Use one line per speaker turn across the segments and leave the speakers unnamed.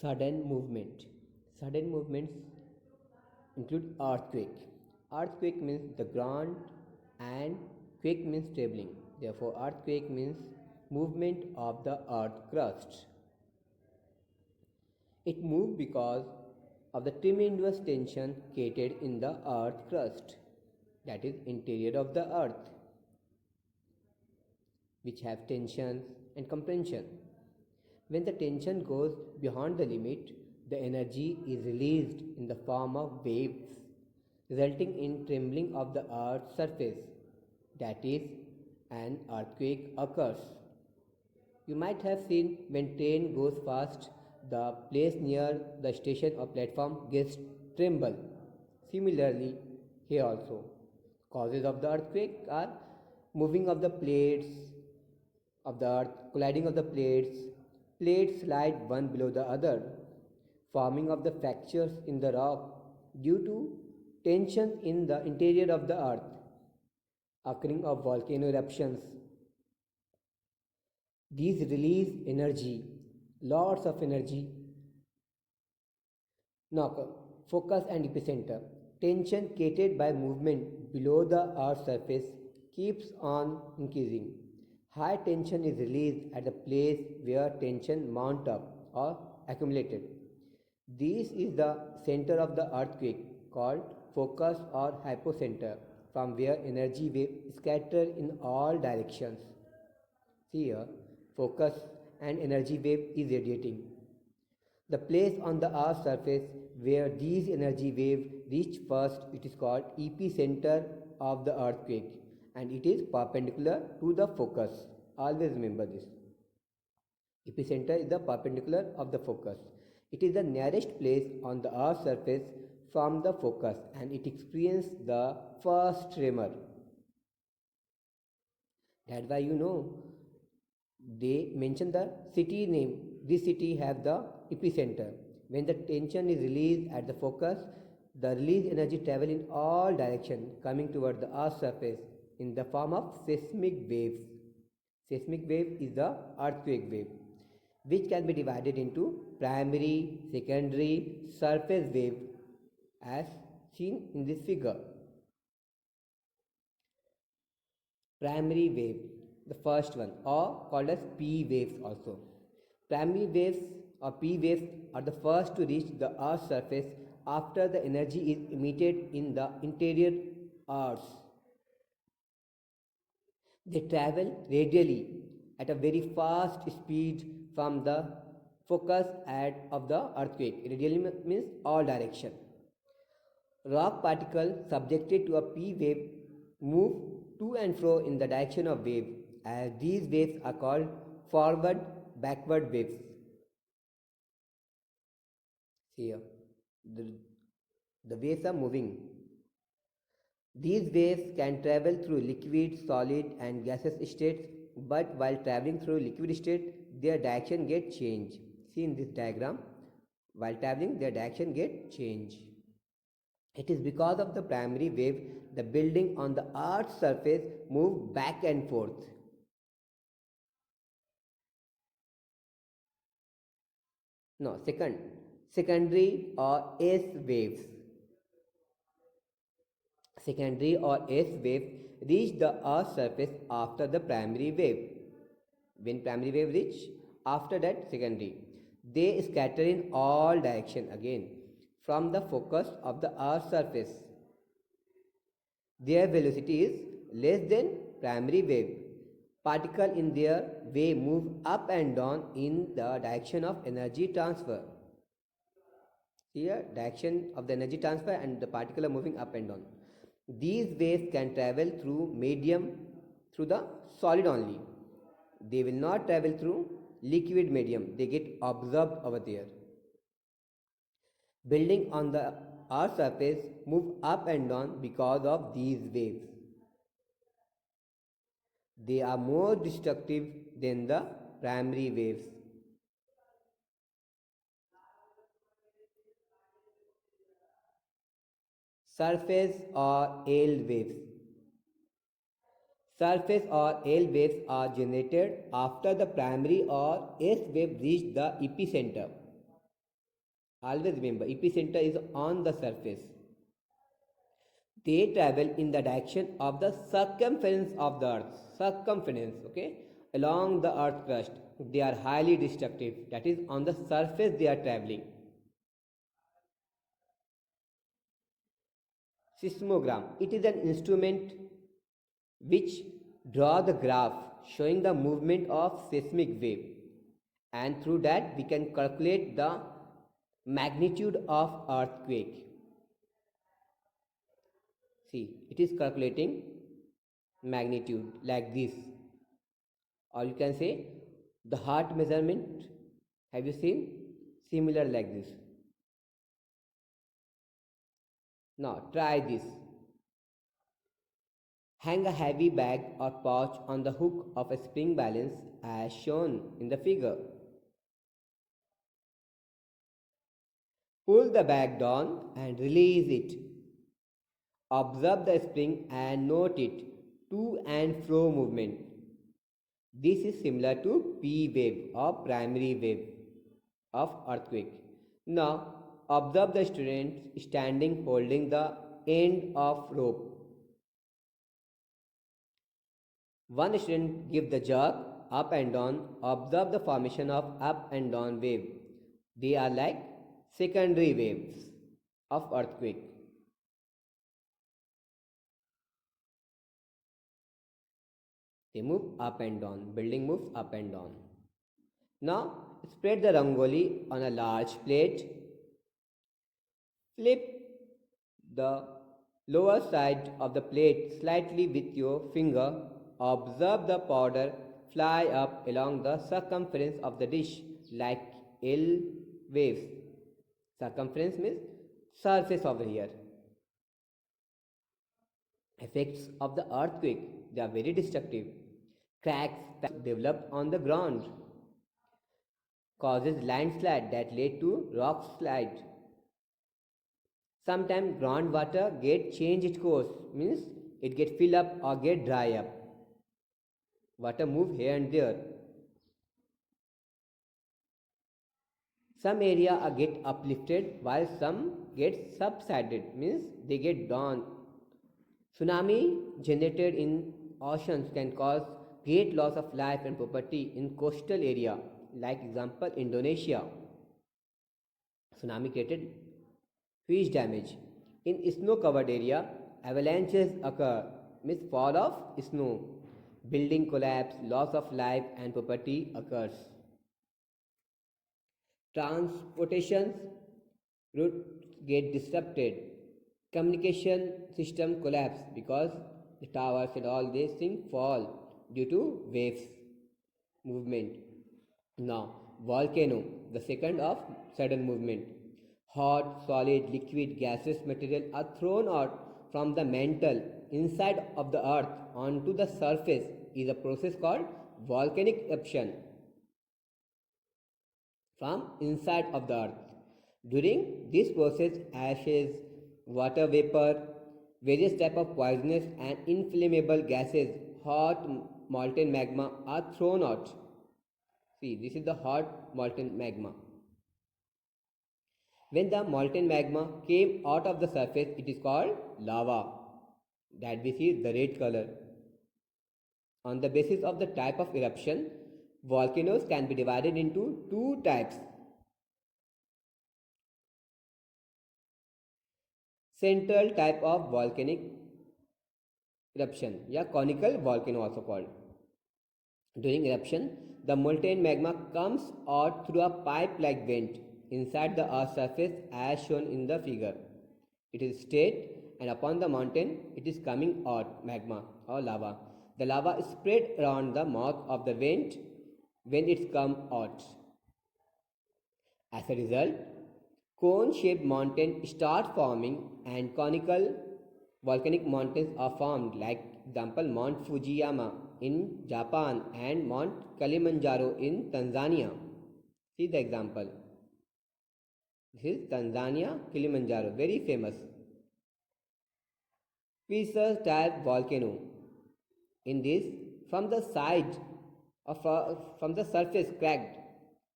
Sudden movement. Sudden movements include earthquake. Earthquake means the ground and quake means trembling. Therefore, earthquake means movement of the earth crust. It moved because of the tremendous tension created in the earth crust, that is interior of the earth, which have tensions and compression. When the tension goes beyond the limit, the energy is released in the form of waves, resulting in trembling of the earth's surface. That is, an earthquake occurs. You might have seen when train goes fast, the place near the station or platform gets tremble. Similarly, here also, causes of the earthquake are moving of the plates of the earth, colliding of the plates slide one below the other, forming of the fractures in the rock due to tension in the interior of the earth, occurring of volcano eruptions. These release energy, lots of energy. Now, focus and epicenter. Tension created by movement below the earth's surface keeps on increasing. High tension is released at the place where tension mount up or accumulated. This is the center of the earthquake called focus or hypocenter, from where energy waves scatter in all directions. See here, focus and energy wave is radiating. The place on the earth's surface where these energy waves reach first, it is called epicenter of the earthquake, and it is perpendicular to the focus. Always remember this. Epicenter is the perpendicular of the focus. It is the nearest place on the earth's surface from the focus, and it experiences the first tremor. That's why they mention the city name. This city have the epicenter. When the tension is released at the focus, the released energy travel in all directions, coming toward the earth's surface in the form of seismic waves. Seismic wave is the earthquake wave, which can be divided into primary, secondary, surface wave, as seen in this figure. Primary wave, the first one, or called as P waves also. Primary waves or P waves are the first to reach the earth's surface after the energy is emitted in the interior earth. They travel radially at a very fast speed from the focus of the earthquake. Radially means all direction. Rock particles subjected to a P wave move to and fro in the direction of wave, as these waves are called forward backward waves. Here, the waves are moving. These waves can travel through liquid, solid and gaseous states, but while traveling through liquid state, their direction get changed. See in this diagram, while traveling their direction get changed. It is because of the primary wave the building on the earth's surface move back and forth. No, secondary or S waves. Secondary or S wave reach the earth's surface after the primary wave. When primary wave reach, after that secondary, they scatter in all direction again from the focus of the earth's surface. Their velocity is less than primary wave. Particles in their way move up and down in the direction of energy transfer. Here, direction of the energy transfer and the particle are moving up and down. These waves can travel through the solid only. They will not travel through liquid medium. They get absorbed over there. Building on the earth's surface move up and down because of these waves. They are more destructive than the primary waves. Surface or L waves. Surface or L waves are generated after the primary or S wave reach the epicenter. Always remember, epicenter is on the surface. They travel in the direction of the circumference of the earth. Circumference, okay? Along the earth crust. They are highly destructive. That is, on the surface they are traveling. Seismogram. It is an instrument which draw the graph showing the movement of seismic wave, and through that we can calculate the magnitude of earthquake. See, it is calculating magnitude like this, or you can say the heart measurement. Have you seen? Similar like this. Now try this. Hang a heavy bag or pouch on the hook of a spring balance as shown in the figure. Pull the bag down and release it. Observe the spring and note it to and fro movement. This is similar to P wave or primary wave of earthquake. Now observe the student standing holding the end of rope. One student give the jerk up and down. Observe the formation of up and down wave. They are like secondary waves of earthquake. They move up and down. Building moves up and down. Now spread the rangoli on a large plate. Flip the lower side of the plate slightly with your finger. Observe the powder fly up along the circumference of the dish like L waves. Circumference means surface over here. Effects of the earthquake, they are very destructive. Cracks that develop on the ground causes landslide that lead to rock slide. Sometimes groundwater get change its course, means it get fill up or get dry up. Water move here and there. Some area are get uplifted while some get subsided, means they get down. Tsunami generated in oceans can cause great loss of life and property in coastal area, like example Indonesia. Tsunami created huge damage. In snow covered area, avalanches occur, means fall of snow. Building collapse, loss of life and property occurs. Transportation routes get disrupted. Communication system collapse because the towers and all these things fall due to waves movement. Now, volcano, the second of sudden movement. Hot, solid, liquid, gaseous material are thrown out from the mantle inside of the earth onto the surface is a process called volcanic eruption from inside of the earth. During this process, ashes, water vapor, various type of poisonous and inflammable gases, hot molten magma are thrown out. See, this is the hot molten magma. When the molten magma came out of the surface, it is called lava. That we see the red color. On the basis of the type of eruption, volcanoes can be divided into two types. Central type of volcanic eruption, yeah, conical volcano also called. During eruption, the molten magma comes out through a pipe-like vent inside the earth's surface as shown in the figure. It is straight and upon the mountain it is coming out magma or lava. The lava is spread around the mouth of the vent when it's come out. As a result, cone-shaped mountains start forming and conical volcanic mountains are formed, like example Mount Fujiyama in Japan and Mount Kilimanjaro in Tanzania. See the example. This is Tanzania, Kilimanjaro, very famous. Pisces type volcano. In this, from the side of from the surface cracked,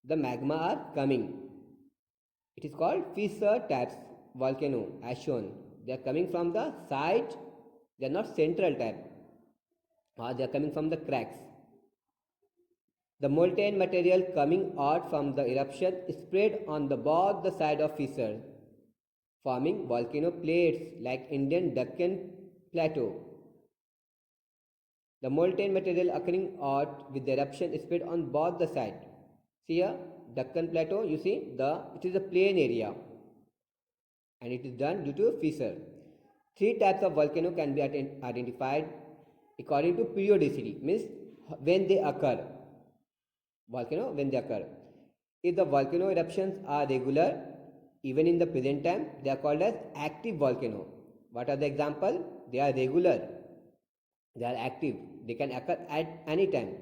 the magma are coming. It is called fissure types volcano as shown. They are coming from the side, they are not central type, or they are coming from the cracks. The molten material coming out from the eruption is spread on the both the side of fissure, forming volcano plates like Indian Deccan Plateau. The molten material occurring out with the eruption is spread on both the side. See here, Deccan Plateau, you see it is a plain area and it is done due to fissure. Three types of volcano can be identified according to periodicity, means when they occur. Volcano when they occur. If the volcano eruptions are regular, even in the present time, they are called as active volcano. What are the example? They are regular, they are active, they can occur at any time.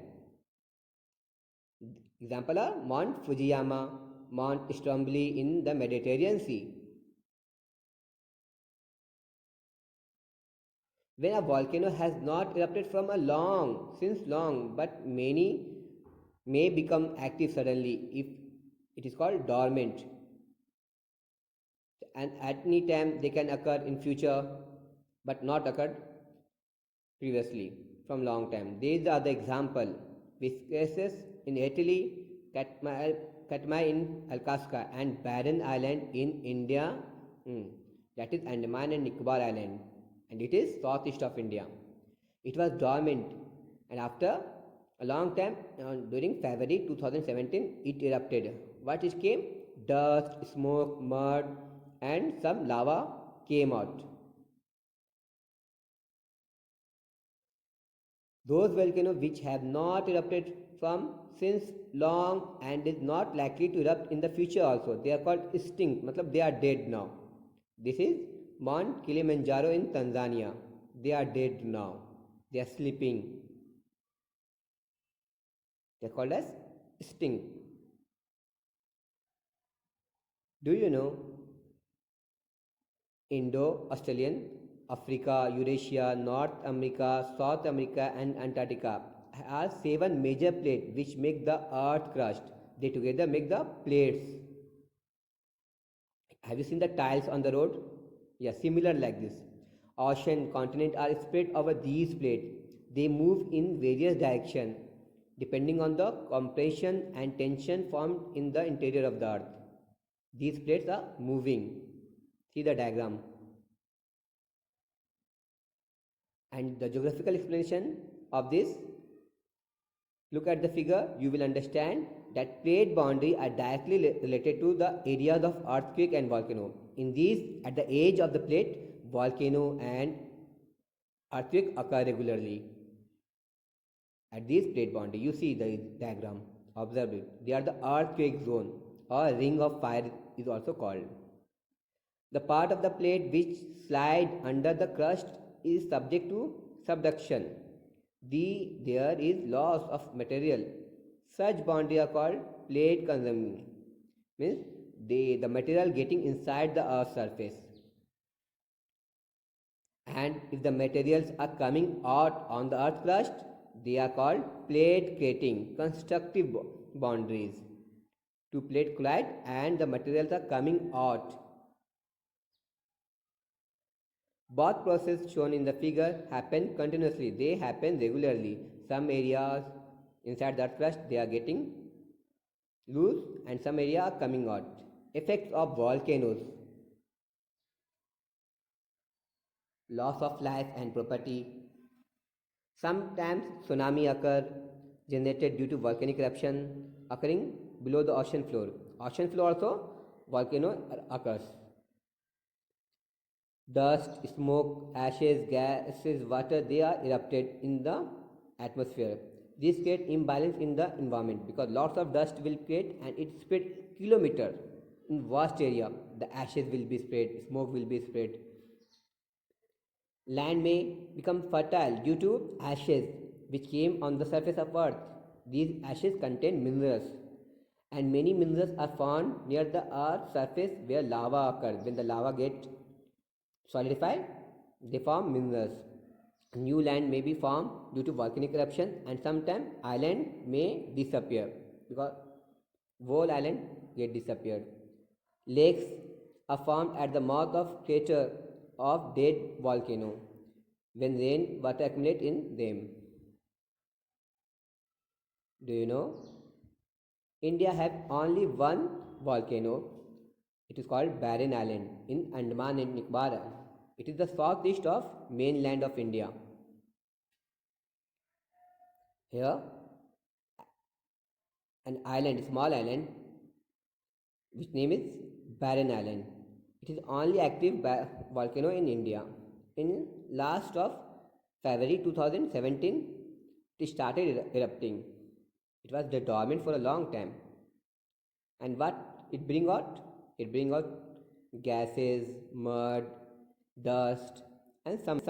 Example are Mount Fujiyama, Mount Stromboli in the Mediterranean Sea. When a volcano has not erupted from since long, but many may become active suddenly if it is called dormant, and at any time they can occur in future but not occurred previously from long time. These are the example: Viscus in Italy, Katmai in Alaska, and Barren Island in India, that is Andaman and Nicobar Island, and it is southeast of India. It was dormant, and after a long time, during February 2017, it erupted. What it came? Dust, smoke, mud, and some lava came out. Those volcanoes which have not erupted from since long and is not likely to erupt in the future also, they are called extinct, matlab they are dead now. This is Mount Kilimanjaro in Tanzania. They are dead now. They are sleeping. They are called as extinct. Do you know Indo-Australian, Africa, Eurasia, North America, South America and Antarctica are 7 major plates which make the earth crust. They together make the plates. Have you seen the tiles on the road? Yeah, similar like this. Ocean, continent are spread over these plates. They move in various directions depending on the compression and tension formed in the interior of the earth. These plates are moving. See the diagram. And the geographical explanation of this, look at the figure, you will understand that plate boundaries are directly related to the areas of earthquake and volcano. In these, at the edge of the plate, volcano and earthquake occur regularly. At this plate boundary, you see the diagram, observe it. They are the earthquake zone or ring of fire is also called. The part of the plate which slide under the crust is subject to subduction. There is loss of material. Such boundaries are called plate consuming. Means the material getting inside the earth's surface. And if the materials are coming out on the earth crust, they are called plate creating constructive boundaries. Two plates collide and the materials are coming out. Both processes shown in the figure happen continuously. They happen regularly. Some areas inside the earth crust they are getting loose and some area are coming out. Effects of volcanoes. Loss of life and property. Sometimes tsunami occur generated due to volcanic eruption occurring below the ocean floor. Ocean floor also volcano occurs. Dust, smoke, ashes, gases, water, they are erupted in the atmosphere. This create imbalance in the environment because lots of dust will create and it spread kilometer in vast area. The ashes will be spread, smoke will be spread. Land may become fertile due to ashes which came on the surface of earth. These ashes contain minerals and many minerals are found near the earth's surface where lava occurs. When the lava gets solidified, they form minerals. New land may be formed due to volcanic eruption and sometimes island may disappear because whole island get disappeared. Lakes are formed at the mouth of crater of dead volcano when rain water accumulate in them. Do you know? India has only one volcano. It is called Barren Island in Andaman and Nicobar. It is the southeast of mainland of India. Here, an island, small island, which name is Barren Island. It is only active volcano in India. In last of February 2017, it started erupting. It was dormant for a long time. And what it bring out? It bring out gases, mud, dust, and some